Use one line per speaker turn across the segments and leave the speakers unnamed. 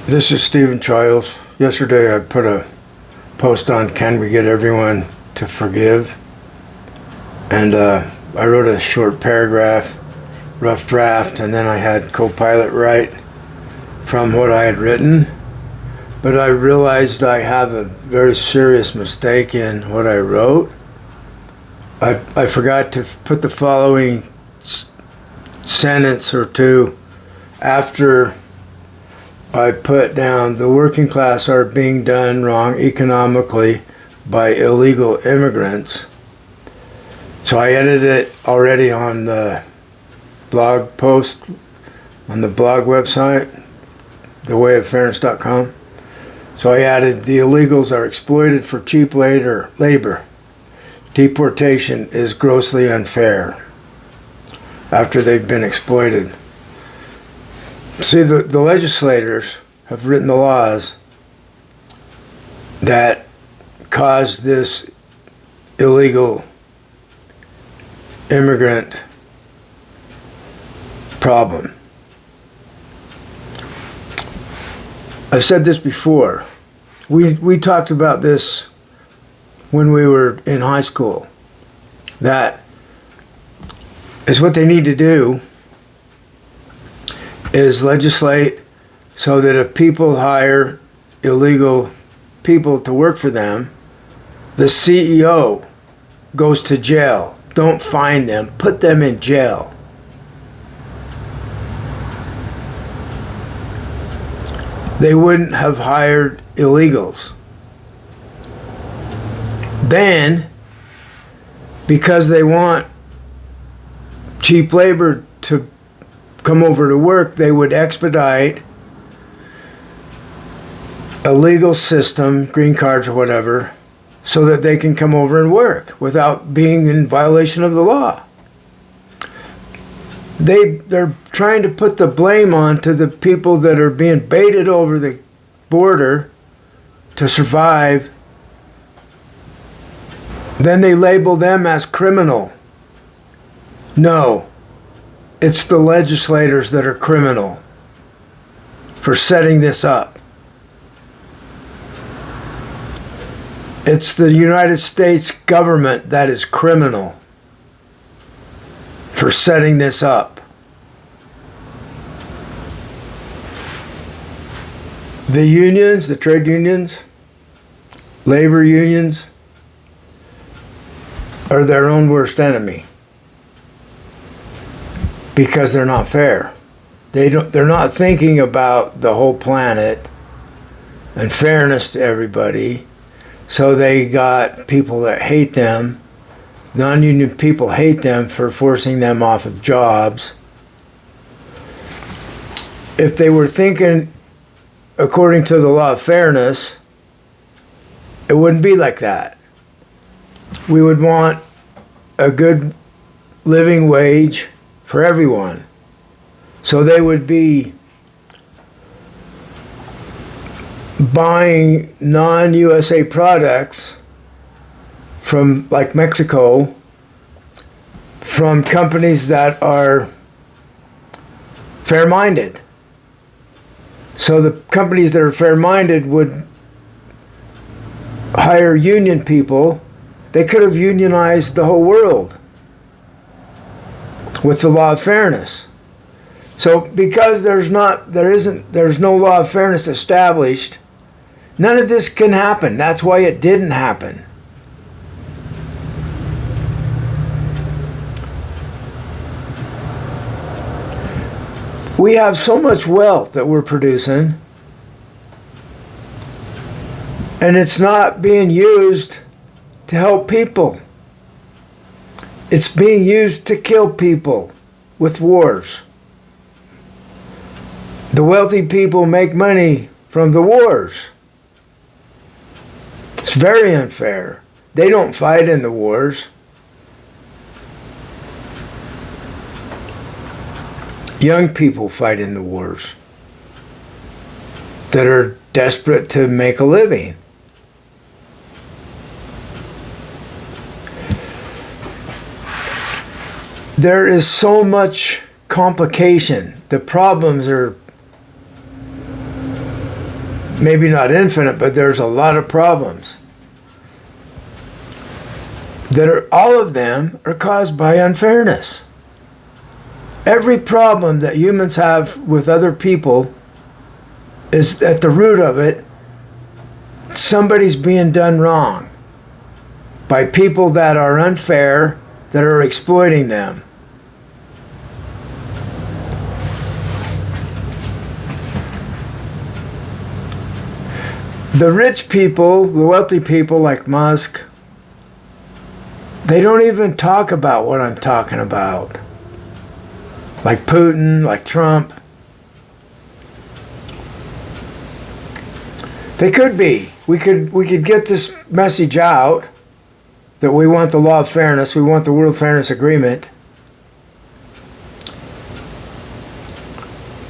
This is Stephen Childs. Yesterday I put a post on can we get everyone to forgive? And I wrote a short paragraph, rough draft, and then I had co-pilot write from what I had written. But I realized I have a very serious mistake in what I wrote. I forgot to put the following sentence or two after I put down the working class are being done wrong economically by illegal immigrants. So I edited it already on the blog post on the blog website, thewayoffairness.com. So I added the illegals are exploited for cheap labor. Deportation is grossly unfair after they've been exploited. See, the legislators have written the laws that caused this illegal immigrant problem. I've said this before. We talked about this when we were in high school. That is what they need to do, is legislate so that if people hire illegal people to work for them, the CEO goes to jail. Don't fine them, put them in jail. They wouldn't have hired illegals. Then, because they want cheap labor to come over to work, they would expedite a legal system, green cards or whatever, so that they can come over and work without being in violation of the law. They're trying to put the blame on to the people that are being baited over the border to survive. Then they label them as criminal. No. It's the legislators that are criminal for setting this up. It's the United States government that is criminal for setting this up. The unions, the trade unions, labor unions, are their own worst enemy. Because they're not fair. They're not thinking about the whole planet and fairness to everybody. So they got people that hate them. Non-union people hate them for forcing them off of jobs. If they were thinking according to the law of fairness, it wouldn't be like that. We would want a good living wage for everyone. So they would be buying non-USA products from, like Mexico, from companies that are fair-minded. So the companies that are fair-minded would hire union people. They could have unionized the whole world with the law of fairness. So because there's no law of fairness established, none of this can happen. That's why it didn't happen. We have so much wealth that we're producing, and it's not being used to help people. It's being used to kill people with wars. The wealthy people make money from the wars. It's very unfair. They don't fight in the wars. Young people fight in the wars that are desperate to make a living. There is so much complication. The problems are maybe not infinite, but there's a lot of problems that are, all of them are caused by unfairness. Every problem that humans have with other people is at the root of it, somebody's being done wrong by people that are unfair, that are exploiting them. The rich people, the wealthy people like Musk, they don't even talk about what I'm talking about. Like Putin, like Trump. They could be. We could get this message out that we want the law of fairness, we want the World Fairness Agreement.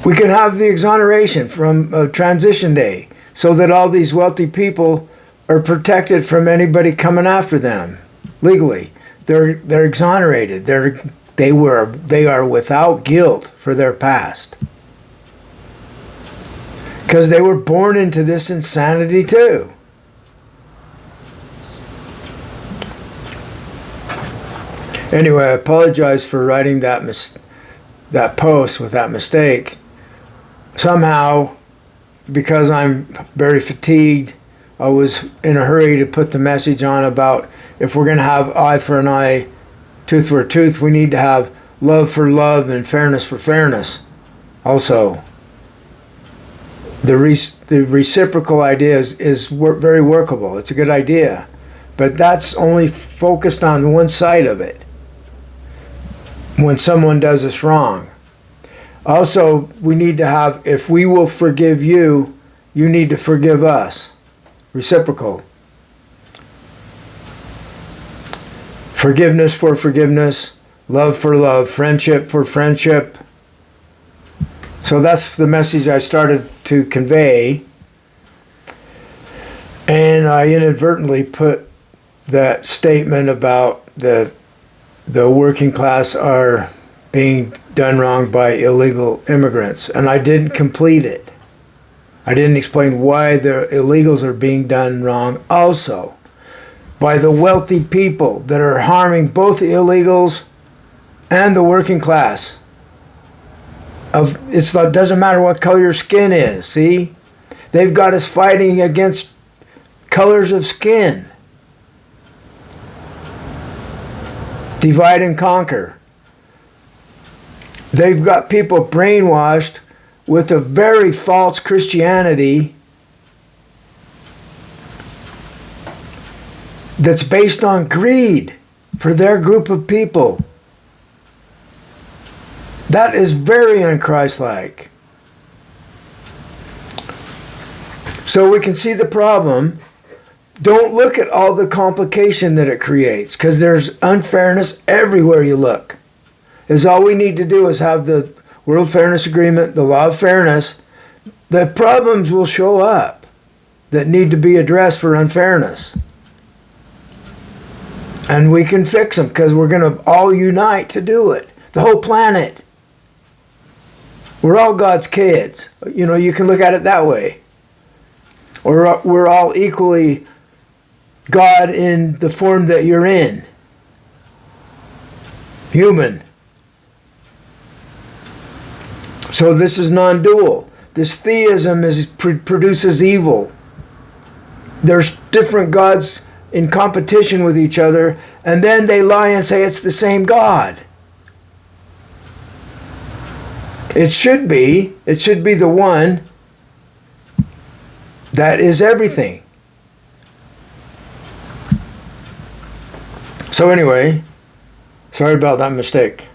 We could have the exoneration from transition day so that all these wealthy people are protected from anybody coming after them legally. They're exonerated. They are without guilt for their past. Because they were born into this insanity too. Anyway, I apologize for writing that post with that mistake. Somehow, because I'm very fatigued, I was in a hurry to put the message on about if we're going to have eye for an eye, tooth for a tooth, we need to have love for love and fairness for fairness. Also, the reciprocal idea is very workable. It's a good idea. But that's only focused on one side of it when someone does us wrong. Also, we need to have, if we will forgive you, you need to forgive us. Reciprocal. Forgiveness for forgiveness, love for love, friendship for friendship. So that's the message I started to convey. And I inadvertently put that statement about the working class are being done wrong by illegal immigrants. And I didn't complete it. I didn't explain why the illegals are being done wrong also by the wealthy people that are harming both the illegals and the working class. It doesn't matter what color your skin is, see? They've got us fighting against colors of skin. Divide and conquer. They've got people brainwashed with a very false Christianity that's based on greed for their group of people. That is very un-Christ-like. So we can see the problem. Don't look at all the complication that it creates, because there's unfairness everywhere you look. All we need to do is have the World Fairness Agreement, the law of fairness. The problems will show up that need to be addressed for unfairness. And we can fix them because we're going to all unite to do it. The whole planet. We're all God's kids. You know, you can look at it that way. Or we're all equally God in the form that you're in. Human. So this is non-dual. This theism produces evil. There's different gods in competition with each other, and then they lie and say it's the same God. It should be the one that is everything. So anyway, sorry about that mistake.